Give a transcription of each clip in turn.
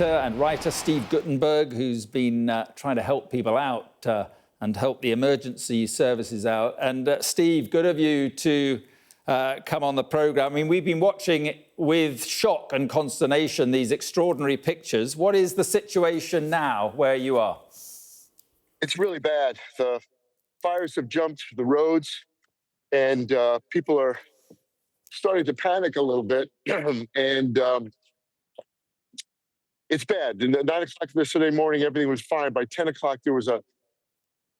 actor and writer Steve Guttenberg, who's been trying to help people out and help the emergency services out. And Steve, good of you to come on the programme. I mean, we've been watching with shock and consternation these extraordinary pictures. What is the situation now where you are? It's really bad. The fires have jumped the roads, and people are starting to panic a little bit. And it's bad. And at 9 o'clock yesterday morning, everything was fine. By 10 o'clock, there was a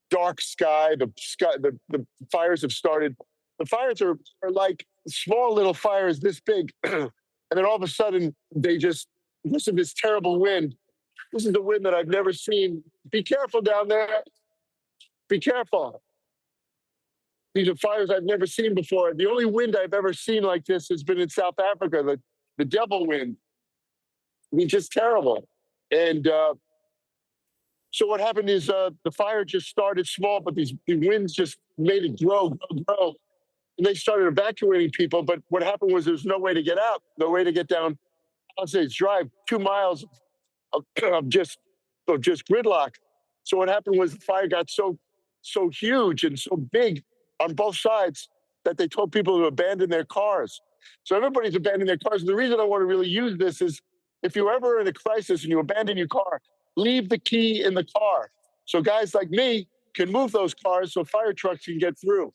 dark sky. The fires have started. The fires are like small little fires this big. And then all of a sudden, this is this terrible wind. This is the wind that I've never seen. Be careful down there. Be careful. These are fires I've never seen before. The only wind I've ever seen like this has been in South Africa, the devil wind. I mean, just terrible. And so what happened is the fire just started small, but the winds just made it grow. And they started evacuating people. But what happened was there's no way to get out, no way to get down Palisades Drive, 2 miles of just gridlock. So what happened was the fire got so huge and so big on both sides that they told people to abandon their cars. So everybody's abandoning their cars. And the reason I want to really use this is if you're ever in a crisis and you abandon your car, leave the key in the car. So guys like me can move those cars so fire trucks can get through.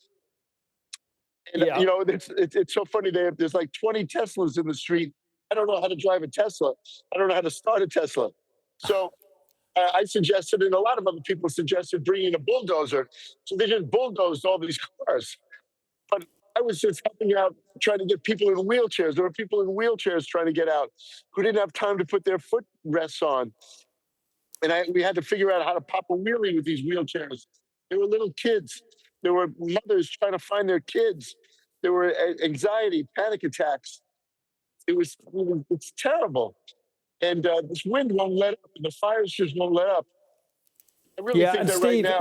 And, Yeah. you know, it's so funny. There's like 20 Teslas in the street. I don't know how to drive a Tesla. I don't know how to start a Tesla. So I suggested, and a lot of other people suggested, bringing a bulldozer. So they just bulldozed all these cars. But I was just helping out, trying to get people in wheelchairs. There were people in wheelchairs trying to get out who didn't have time to put their footrests on. And we had to figure out how to pop a wheelie with these wheelchairs. There were little kids. There were mothers trying to find their kids. There were anxiety, panic attacks. It's terrible. And this wind won't let up, and the fires just won't let up. I really think that Steve, right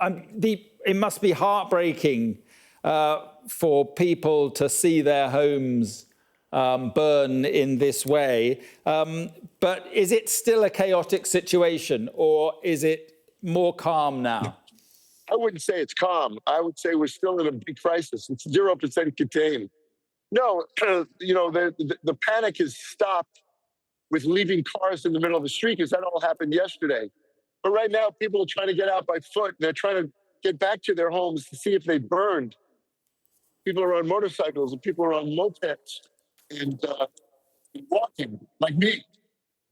now, it must be heartbreaking for people to see their homes burn in this way. But is it still a chaotic situation, or is it more calm now? I wouldn't say it's calm. I would say we're still in a big crisis. It's 0% contained. No, you know, the panic has stopped with leaving cars in the middle of the street, because that all happened yesterday. But right now, people are trying to get out by foot. They're trying to get back to their homes to see if they burned. People are on motorcycles and people are on mopeds and walking, like me,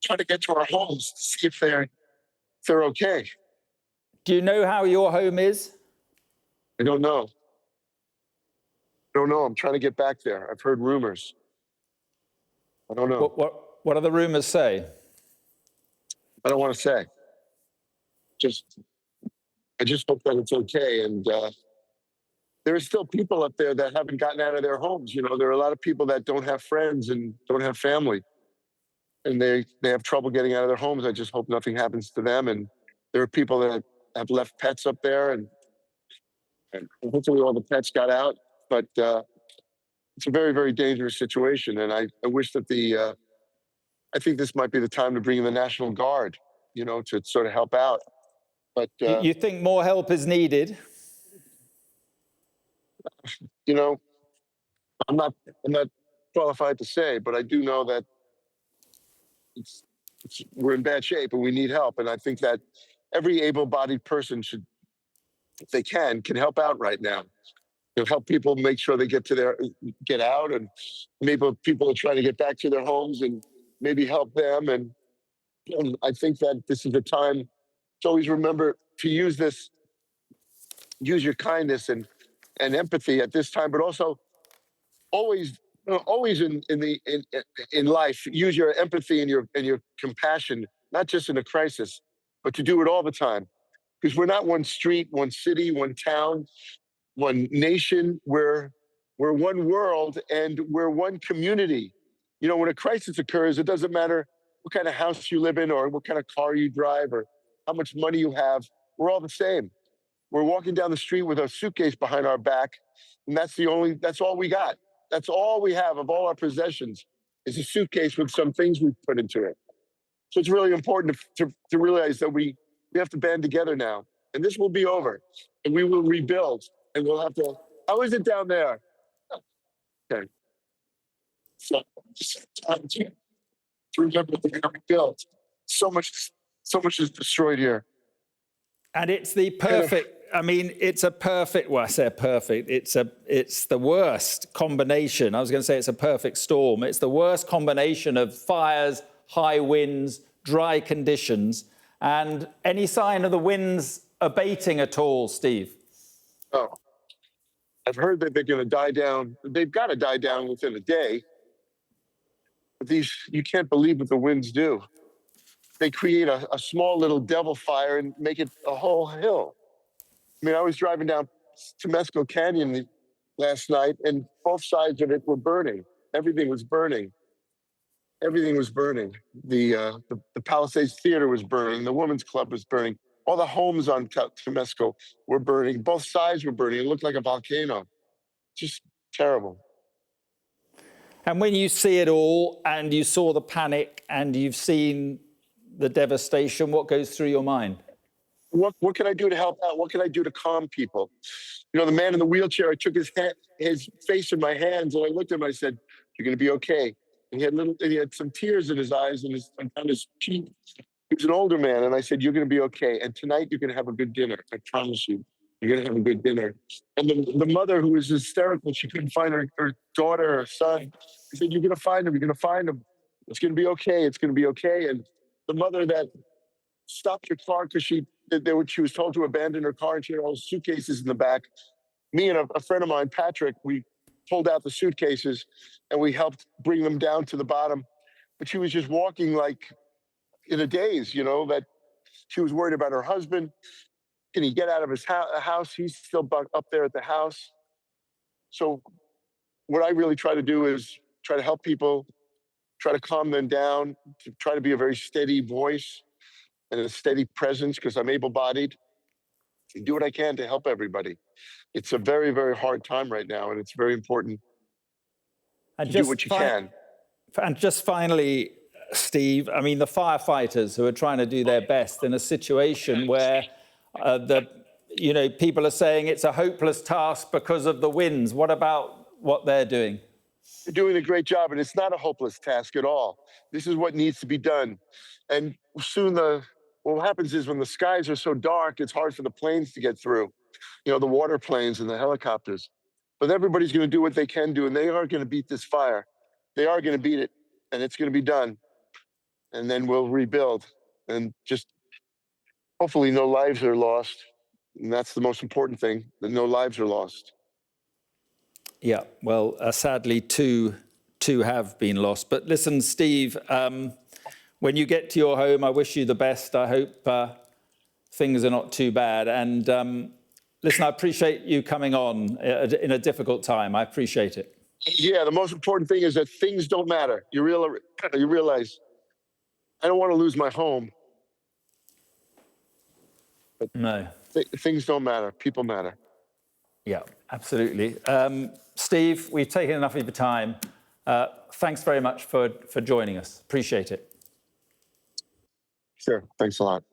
trying to get to our homes to see if they're okay. Do you know how your home is? I don't know. I'm trying to get back there. I've heard rumors. I don't know. What do the rumors say? I don't want to say. I just hope that it's okay. And there are still people up there that haven't gotten out of their homes. You know, there are a lot of people that don't have friends and don't have family, and they have trouble getting out of their homes. I just hope nothing happens to them. And there are people that have left pets up there, and hopefully all the pets got out. But it's a very, very dangerous situation. And I wish that I think this might be the time to bring in the National Guard, you know, to sort of help out. But you think more help is needed? You know, I'm not qualified to say, but I do know that we're in bad shape and we need help. And I think that every able-bodied person should, if they can help out right now. You know, help people make sure they get out, and maybe people are trying to get back to their homes, and maybe help them. And I think that this is a time to always remember to use your kindness and empathy at this time, but also always in life, use your empathy and your compassion, not just in a crisis, but to do it all the time. Because we're not one street, one city, one town, one nation. We're one world, and we're one community. You know, when a crisis occurs, it doesn't matter what kind of house you live in, or what kind of car you drive, or how much money you have. We're all the same. We're walking down the street with a suitcase behind our back, and that's all we got. That's all we have of all our possessions is a suitcase with some things we've put into it. So it's really important to realize that we have to band together now, and this will be over, and we will rebuild, and we'll have to. How is it down there? Okay. So just to remember that we're rebuild. So much is destroyed here. And it's the perfect, I mean, it's a perfect, well, I say perfect, it's the worst combination. I was going to say it's a perfect storm. It's the worst combination of fires, high winds, dry conditions, and any sign of the winds abating at all, Steve? Oh, I've heard that they're going to die down. They've got to die down within a day. But you can't believe what the winds do. They create a small little devil fire and make it a whole hill. I mean, I was driving down Temescal Canyon last night, and both sides of it were burning. Everything was burning. Everything was burning. The Palisades Theater was burning. The Women's Club was burning. All the homes on Temescal were burning. Both sides were burning. It looked like a volcano. Just terrible. And when you see it all and you saw the panic and you've seen the devastation, what goes through your mind? What can I do to help out? What can I do to calm people? You know, the man in the wheelchair, I took his face in my hands, and I looked at him, I said, "You're going to be okay." And he had some tears in his eyes and on his cheek. He was an older man, and I said, "You're going to be okay. And tonight you're going to have a good dinner. I promise you. You're going to have a good dinner." And the mother, who was hysterical, she couldn't find her daughter or son. I said, "You're going to find him. You're going to find him. It's going to be okay. It's going to be okay." And the mother that stopped her car because she was told to abandon her car, and she had all suitcases in the back. Me and a friend of mine, Patrick, we pulled out the suitcases and we helped bring them down to the bottom. But she was just walking like in a daze, you know, that she was worried about her husband. Can he get out of his house? He's still up there at the house. So what I really try to do is try to help people, try to calm them down, to try to be a very steady voice and a steady presence, because I'm able-bodied, and do what I can to help everybody. It's a very, very hard time right now, and it's very important to do what you can. And just finally, Steve, I mean, the firefighters who are trying to do their best in a situation where people are saying it's a hopeless task because of the winds. What about what they're doing? They're doing a great job, and it's not a hopeless task at all. This is what needs to be done. And soon what happens is when the skies are so dark, it's hard for the planes to get through, you know, the water planes and the helicopters. But everybody's going to do what they can do, and they are going to beat this fire. They are going to beat it, and it's going to be done. And then we'll rebuild, and just hopefully no lives are lost. And that's the most important thing, that no lives are lost. Yeah, well, sadly, two have been lost. But listen, Steve, when you get to your home, I wish you the best. I hope things are not too bad. And listen, I appreciate you coming on in a difficult time. I appreciate it. Yeah, the most important thing is that things don't matter. You realize I don't want to lose my home. But no. Things don't matter. People matter. Yeah, absolutely. Steve, we've taken enough of your time. Thanks very much for joining us. Appreciate it. Sure. Thanks a lot.